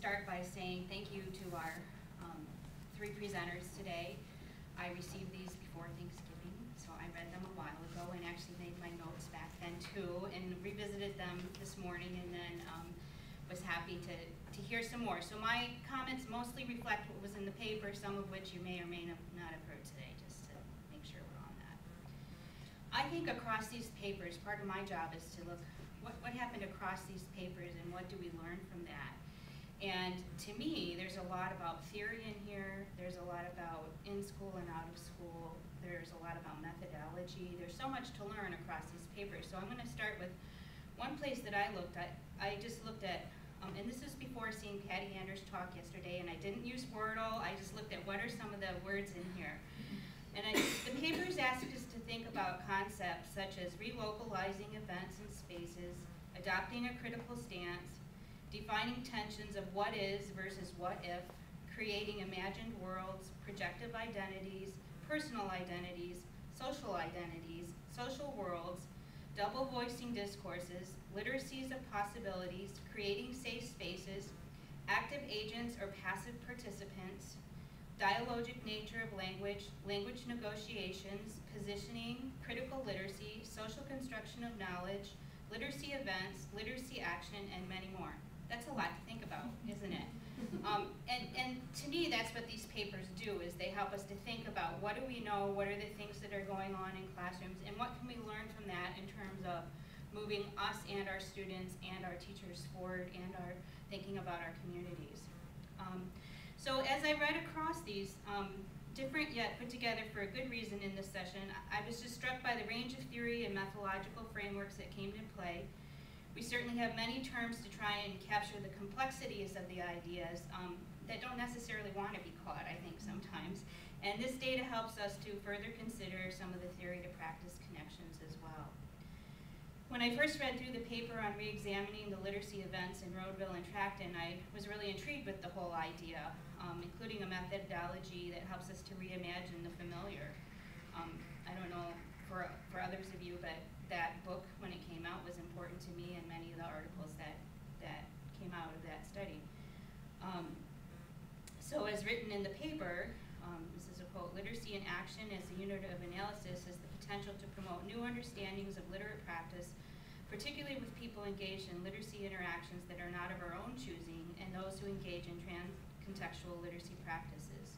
start by saying thank you to our three presenters today. I received these before Thanksgiving, so I read them a while ago and actually made my notes back then too, and revisited them this morning, and then was happy to hear some more. So my comments mostly reflect what was in the paper, some of which you may or may not have heard today, just to make sure we're on that. I think across these papers, part of my job is to look what happened across these papers and what do we learn from that. And to me, there's a lot about theory in here, there's a lot about in school and out of school, there's a lot about methodology, there's so much to learn across these papers. So I'm going to start with one place that I looked at. I just looked at, and this is before seeing Patty Anders talk yesterday, and I didn't use Wordle, I just looked at what are some of the words in here. And the papers asked us to think about concepts such as relocalizing events and spaces, adopting a critical stance, defining tensions of what is versus what if, creating imagined worlds, projective identities, personal identities, social worlds, double voicing discourses, literacies of possibilities, creating safe spaces, active agents or passive participants, dialogic nature of language, language negotiations, positioning, critical literacy, social construction of knowledge, literacy events, literacy action, and many more. That's a lot to think about, isn't it? And to me, that's what these papers do, is they help us to think about what do we know, what are the things that are going on in classrooms, and what can we learn from that in terms of moving us and our students and our teachers forward and our thinking about our communities. So as I read across these, different yet put together for a good reason in this session, I was just struck by the range of theory and methodological frameworks that came into play. We certainly have many terms to try and capture the complexities of the ideas that don't necessarily want to be caught, I think, sometimes. And this data helps us to further consider some of the theory to practice connections as well. When I first read through the paper on re-examining the literacy events in Roadville and Tracton, I was really intrigued with the whole idea, including a methodology that helps us to reimagine the familiar. I don't know for others of you, but that book, when it came out, was important to me and many of the articles that came out of that study. So as written in the paper, this is a quote, literacy in action as a unit of analysis has the potential to promote new understandings of literate practice, particularly with people engaged in literacy interactions that are not of our own choosing and those who engage in trans-contextual literacy practices.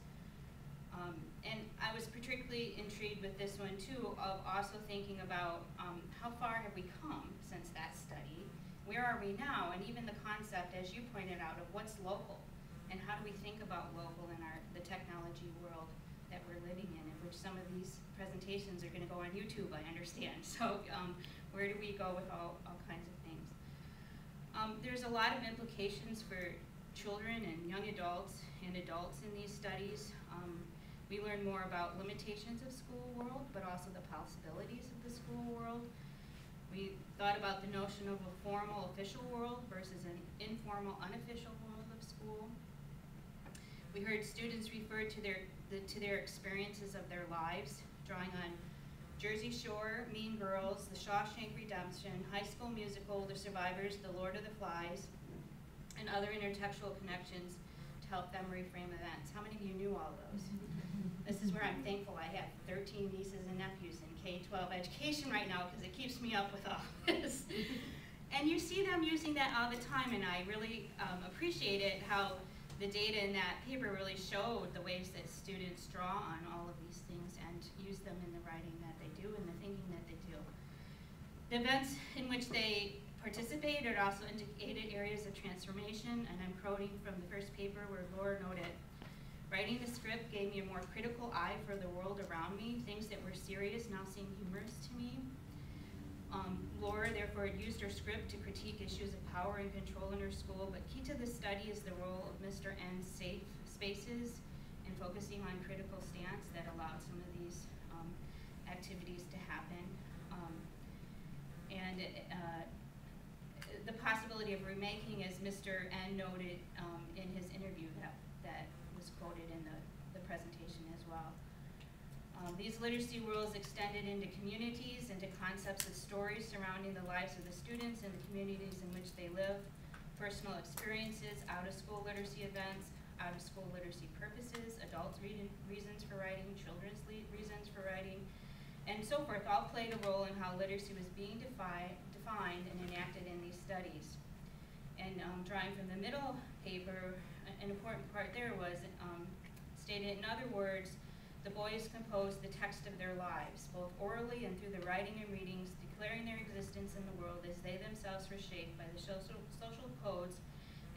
And I was particularly intrigued with this one too, of also thinking about how far have we come since that study, where are we now, and even the concept, as you pointed out, of what's local, and how do we think about local in the technology world that we're living in which some of these presentations are going to go on YouTube, I understand. So where do we go with all kinds of things? There's a lot of implications for children and young adults and adults in these studies. We learn more about limitations of school world, but also the possibilities of the school world. We thought about the notion of a formal official world versus an informal unofficial world of school. We heard students refer to their experiences of their lives, drawing on Jersey Shore, Mean Girls, The Shawshank Redemption, High School Musical, The Survivors, The Lord of the Flies, and other intertextual connections to help them reframe events. How many of you knew all those? This is where I'm thankful I have 13 nieces and nephews in K-12 education right now, because it keeps me up with all this. And you see them using that all the time, and I really appreciate it, how the data in that paper really showed the ways that students draw on all of these things and use them in the writing that they do and the thinking that they do. The events in which they participated also indicated areas of transformation, and I'm quoting from the first paper where Laura noted, writing the script gave me a more critical eye for the world around me. Things that were serious now seem humorous to me. Laura, therefore, used her script to critique issues of power and control in her school, but key to this study is the role of Mr. N's safe spaces and focusing on critical stance that allowed some of these activities to happen. And the possibility of remaking, as Mr. N noted in his interview that was quoted in the presentation as well. These literacy rules extended into communities, into concepts of stories surrounding the lives of the students and the communities in which they live. personal experiences, out-of-school literacy events, out-of-school literacy purposes, adults' reasons for writing, children's reasons for writing, and so forth, all played a role in how literacy was being defined and enacted in these studies. And drawing from the middle paper, an important part there was stated, in other words, the boys composed the text of their lives, both orally and through the writing and readings, declaring their existence in the world as they themselves were shaped by the social codes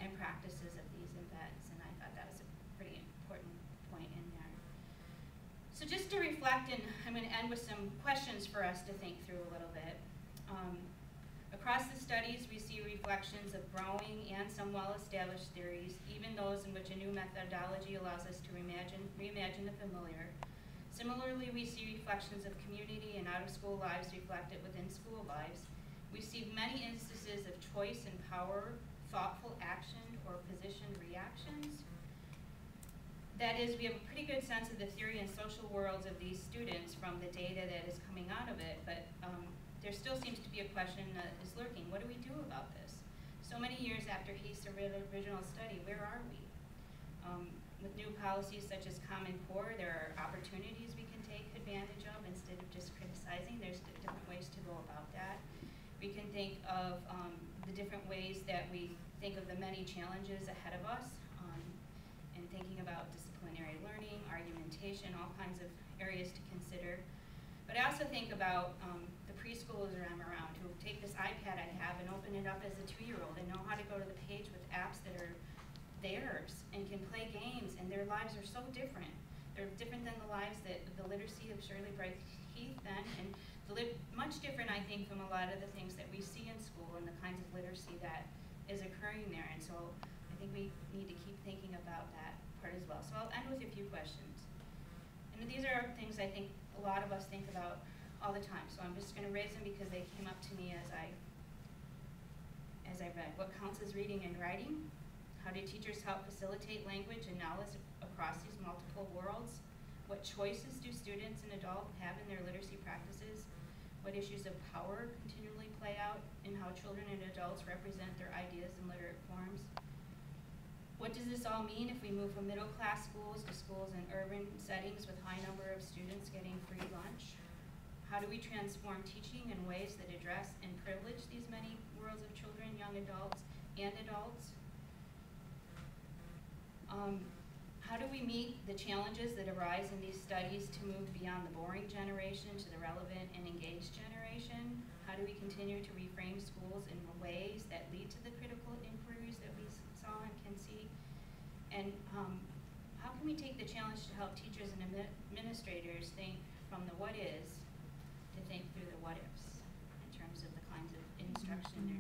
and practices of these events. And I thought that was a pretty important point in there. So just to reflect, and I'm going to end with some questions for us to think through a little bit. Across the studies, we see reflections of growing and some well-established theories, even those in which a new methodology allows us to reimagine the familiar. Similarly, we see reflections of community and out-of-school lives reflected within school lives. We see many instances of choice and power, thoughtful action, or positioned reactions. That is, we have a pretty good sense of the theory and social worlds of these students from the data that is coming out of it, but there still seems to be a question that is lurking. What do we do about this? So many years after Heath's original study, where are we? With new policies such as Common Core, there are opportunities we can take advantage of instead of just criticizing. There's different ways to go about that. We can think of the different ways that we think of the many challenges ahead of us and thinking about disciplinary learning, argumentation, all kinds of areas to consider. But I also think about the preschoolers I'm around who take this iPad I have and open it up as a 2-year-old and know how to go to the page with apps that are theirs and can play games, and their lives are so different. They're different than the lives that the literacy of Shirley Bright Heath then, and much different, I think, from a lot of the things that we see in school and the kinds of literacy that is occurring there. And so I think we need to keep thinking about that part as well. So I'll end with a few questions. And these are things I think a lot of us think about all the time. So I'm just going to raise them because they came up to me as I read. What counts as reading and writing? How do teachers help facilitate language and knowledge across these multiple worlds? What choices do students and adults have in their literacy practices? What issues of power continually play out in how children and adults represent their ideas in literate forms? What does this all mean if we move from middle-class schools to schools in urban settings with high number of students getting free lunch? How do we transform teaching in ways that address and privilege these many worlds of children, young adults, and adults? How do we meet the challenges that arise in these studies to move beyond the boring generation to the relevant and engaged generation? How do we continue to reframe schools in ways that lead to the critical inquiries that we saw and can see? And how can we take the challenge to help teachers and administrators think from the what is to think through the what ifs in terms of the kinds of instruction